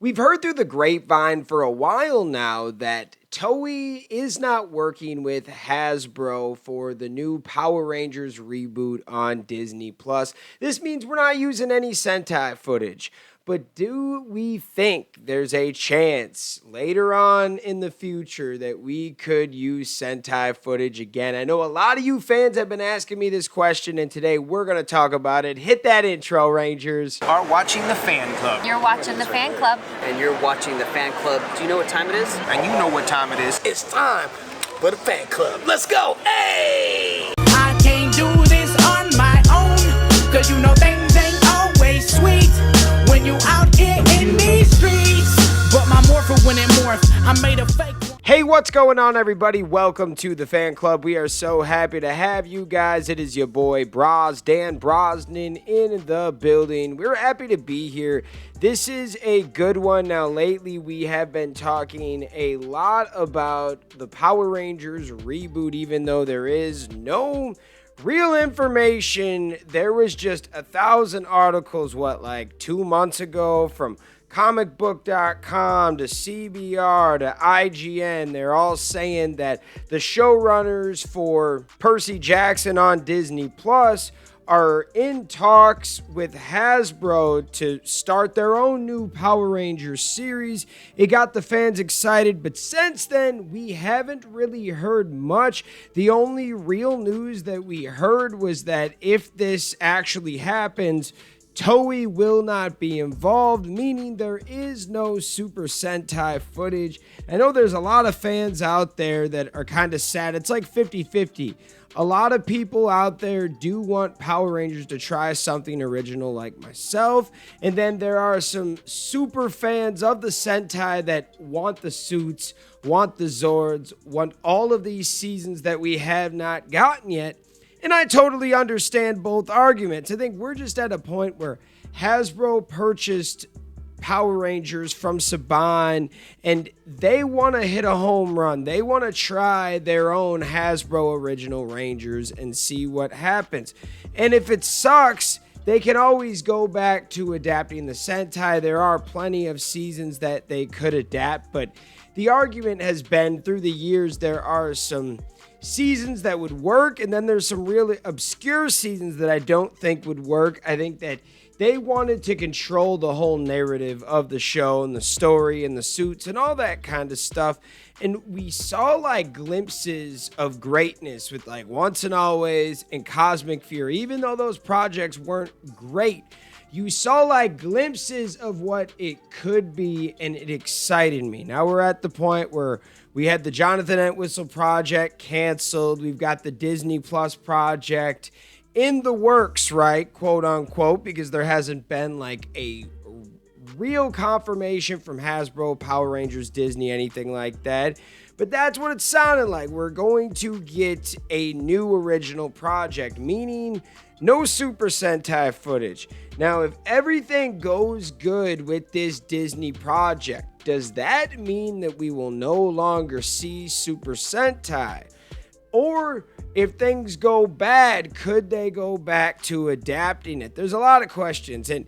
We've heard through the grapevine for a while now that Toei is not working with Hasbro for the new Power Rangers reboot on Disney Plus. This means we're not using any Sentai footage. But do we think there's a chance later on in the future that we could use Sentai footage again? I know a lot of you fans have been asking me this question, and today we're going to talk about it. Hit that intro, Rangers. Are watching the fan club. You're watching the fan club. And you're watching the fan club. Do you know what time it is? And you know what time it is. It's time for the fan club. Let's go. Hey! I can't do this on my own, cause you know things ain't always sweet when you out here in these streets. But my morpher when it morph, I made a fake one. Hey, what's going on, everybody? Welcome to the fan club. We are so happy to have you guys. It is your boy Dan Brosnan in the building. We're happy to be here. This is a good one. Now, lately we have been talking a lot about the Power Rangers reboot, even though there is no real information. There was just 1,000 articles, like 2 months ago, from comicbook.com to CBR to IGN. They're all saying that the showrunners for Percy Jackson on Disney Plus are in talks with Hasbro to start their own new Power Rangers series. It got the fans excited, but since then, we haven't really heard much. The only real news that we heard was that if this actually happens, Toei will not be involved, meaning there is no Super Sentai footage. I know there's a lot of fans out there that are kind of sad. It's like 50-50. A lot of people out there do want Power Rangers to try something original like myself. And then there are some super fans of the Sentai that want the suits, want the Zords, want all of these seasons that we have not gotten yet. And I totally understand both arguments. I think we're just at a point where Hasbro purchased Power Rangers from Saban, and they want to hit a home run. They want to try their own Hasbro original Rangers and see what happens. And if it sucks, they can always go back to adapting the Sentai. There are plenty of seasons that they could adapt, but the argument has been through the years there are some seasons that would work, and then there's some really obscure seasons that I don't think would work. I think that they wanted to control the whole narrative of the show and the story and the suits and all that kind of stuff. And we saw like glimpses of greatness with like Once and Always and Cosmic Fury. Even though those projects weren't great, you saw like glimpses of what it could be, and it excited me. Now we're at the point where we had the Jonathan Entwistle project canceled. We've got the Disney Plus project in the works, right? Quote unquote, because there hasn't been like a real confirmation from Hasbro, Power Rangers, Disney, anything like that. But that's what it sounded like. We're going to get a new original project, meaning no Super Sentai footage. Now, if everything goes good with this Disney project, does that mean that we will no longer see Super Sentai? Or if things go bad, could they go back to adapting it? There's a lot of questions, and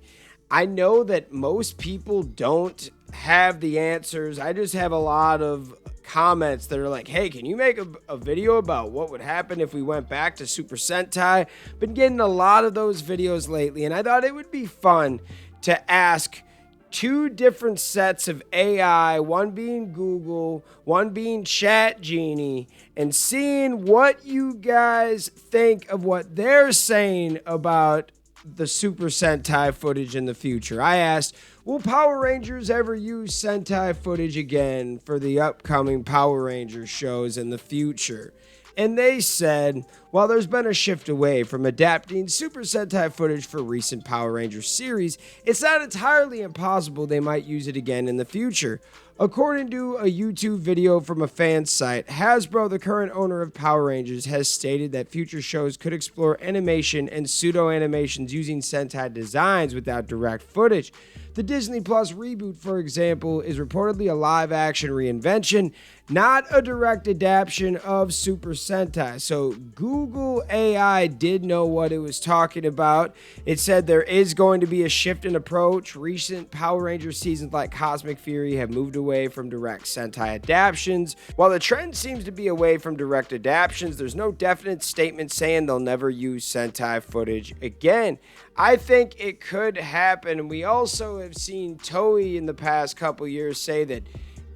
I know that most people don't have the answers. I just have a lot of comments that are like, hey, can you make a video about what would happen if we went back to Super Sentai? Been getting a lot of those videos lately, and I thought it would be fun to ask two different sets of AI, one being Google, one being Chat Genie, and seeing what you guys think of what they're saying about the Super Sentai footage in the future. I asked, will Power Rangers ever use Sentai footage again for the upcoming Power Rangers shows in the future? And they said, while there's been a shift away from adapting Super Sentai footage for recent Power Rangers series, it's not entirely impossible they might use it again in the future. According to a YouTube video from a fan site, Hasbro, the current owner of Power Rangers, has stated that future shows could explore animation and pseudo-animations using Sentai designs without direct footage. The Disney Plus reboot, for example, is reportedly a live-action reinvention, not a direct adaptation of Super Sentai. So Google AI did know what it was talking about. It said there is going to be a shift in approach. Recent Power Rangers seasons like Cosmic Fury have moved away from direct Sentai adaptations. While the trend seems to be away from direct adaptations, there's no definite statement saying they'll never use Sentai footage again. I think it could happen. We also have seen Toei in the past couple years say that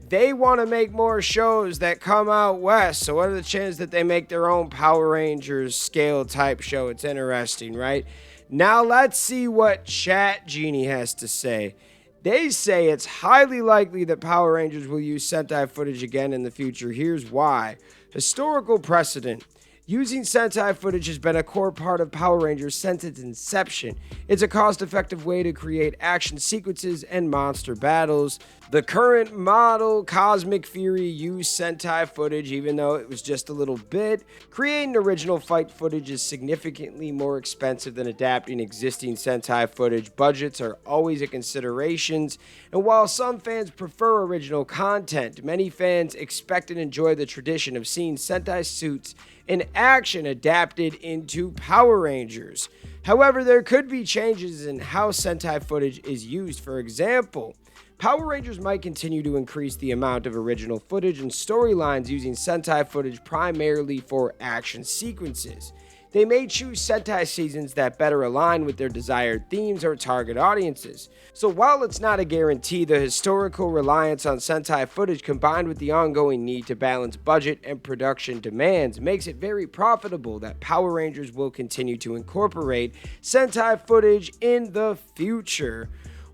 they want to make more shows that come out west. So what are the chances that they make their own Power Rangers scale type show? It's interesting, right? Now let's see what Chat Genie has to say. They say it's highly likely that Power Rangers will use Sentai footage again in the future. Here's why. Historical precedent. Using Sentai footage has been a core part of Power Rangers since its inception. It's a cost-effective way to create action sequences and monster battles. The current model, Cosmic Fury, used Sentai footage even though it was just a little bit. Creating original fight footage is significantly more expensive than adapting existing Sentai footage. Budgets are always a consideration, and while some fans prefer original content, many fans expect and enjoy the tradition of seeing Sentai suits in action adapted into Power Rangers. However, there could be changes in how Sentai footage is used. For example, Power Rangers might continue to increase the amount of original footage and storylines using Sentai footage primarily for action sequences. They may choose Sentai seasons that better align with their desired themes or target audiences. So while it's not a guarantee, the historical reliance on Sentai footage combined with the ongoing need to balance budget and production demands makes it very profitable that Power Rangers will continue to incorporate Sentai footage in the future.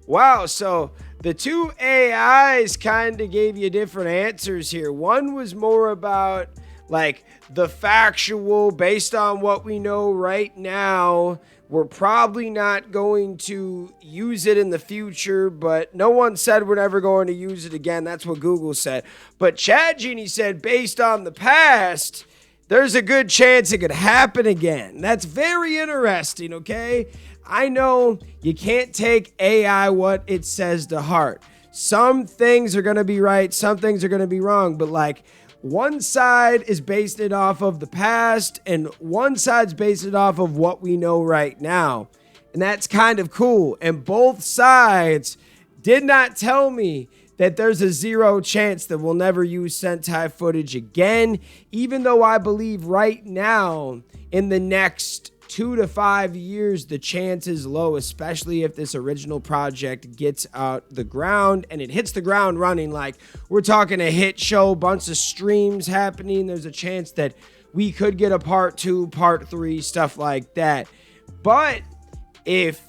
Wow, so the two AIs kind of gave you different answers here. One was more about like the factual, based on what we know right now, we're probably not going to use it in the future, but no one said we're never going to use it again. That's what Google said. But Chat Genie said, based on the past, there's a good chance it could happen again. That's very interesting, okay? I know you can't take AI what it says to heart. Some things are going to be right, some things are going to be wrong, but like, one side is based it off of the past, and one side's based it off of what we know right now. And that's kind of cool. And both sides did not tell me that there's a 0 chance that we'll never use Sentai footage again, even though I believe right now, in the next 2 to 5 years, the chance is low, especially if this original project gets out the ground and it hits the ground running. Like, we're talking a hit show, bunch of streams happening. There's a chance that we could get a part 2, part 3, stuff like that. But if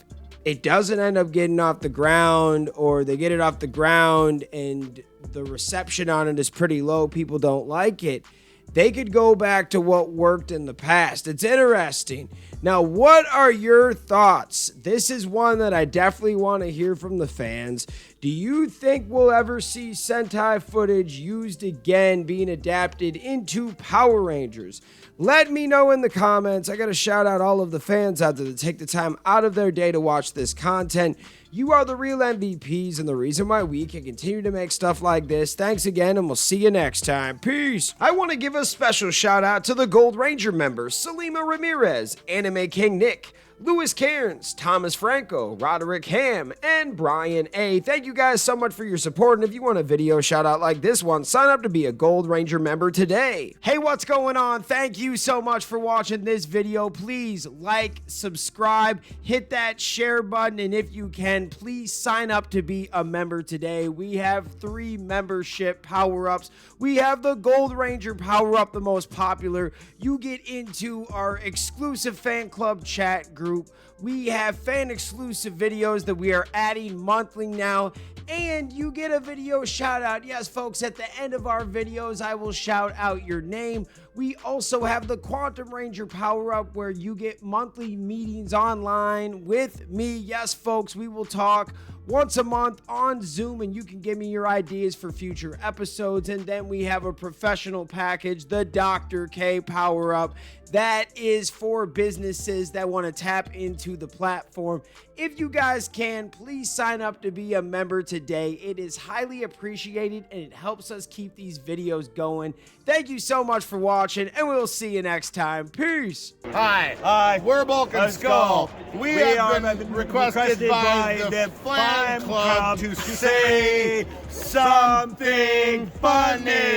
it doesn't end up getting off the ground, or they get it off the ground and the reception on it is pretty low, people don't like it, they could go back to what worked in the past. It's interesting. Now, what are your thoughts? This is one that I definitely want to hear from the fans. Do you think we'll ever see Sentai footage used again being adapted into Power Rangers? Let me know in the comments. I got to shout out all of the fans out there that take the time out of their day to watch this content. You are the real MVPs and the reason why we can continue to make stuff like this. Thanks again, and we'll see you next time. Peace. I want to give a special shout out to the Gold Ranger members, Salima Ramirez, Anime King Nick, Louis Cairns, Thomas Franco, Roderick Ham, and Brian A. Thank you guys so much for your support, and if you want a video shout out like this one, sign up to be a Gold Ranger member today. Hey, what's going on? Thank you so much for watching this video. Please like, subscribe, hit that share button, and if you can, please sign up to be a member today. We have 3 membership power-ups. We have the Gold Ranger power-up, the most popular. You get into our exclusive fan club chat group. We have fan exclusive videos that we are adding monthly now, and you get a video shout out. Yes, folks, at the end of our videos, I will shout out your name. We also have the Quantum Ranger power up where you get monthly meetings online with me. Yes, folks, we will talk once a month on Zoom, and you can give me your ideas for future episodes. And then we have a professional package, the Dr. K Power Up. That is for businesses that want to tap into the platform. If you guys can, please sign up to be a member today. It is highly appreciated and it helps us keep these videos going. Thank you so much for watching, and we'll see you next time. Peace. Hi, we're Bulk and Skull. We have been requested by the fan club to say something funny.